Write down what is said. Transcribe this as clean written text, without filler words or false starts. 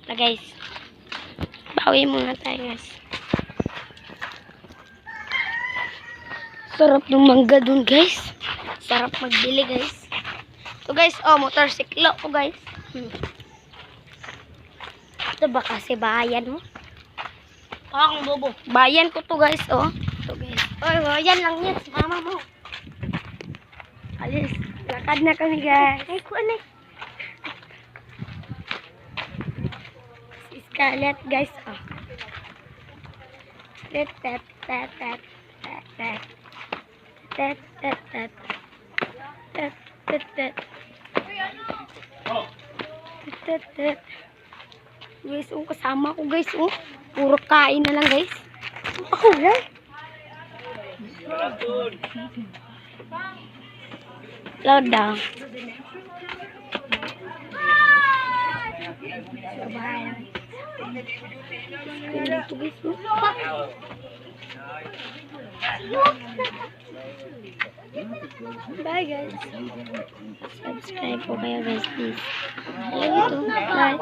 Na guys. Bawi muna tayo guys. Sarap ng mangga dun guys. Sarap magbili guys. Ito guys, oh motorsiklo ko guys. Ito ba kasi bayan mo? Akong bobo. Bayan ko to guys, oh. Ito guys. Oy, bayan lang yan si mama mo. Alis, lakad na kami guys. Ay, kuan eh. Si Scarlett guys, oh. Tet tet tet tet tet tet tet tet tet tet tet tet tet tet. Guys, oh, kasama ko guys, oh. Puro kain na lang guys. Ako guys. Loud down. Bye guys. Subscribe po kayo guys please. Bye.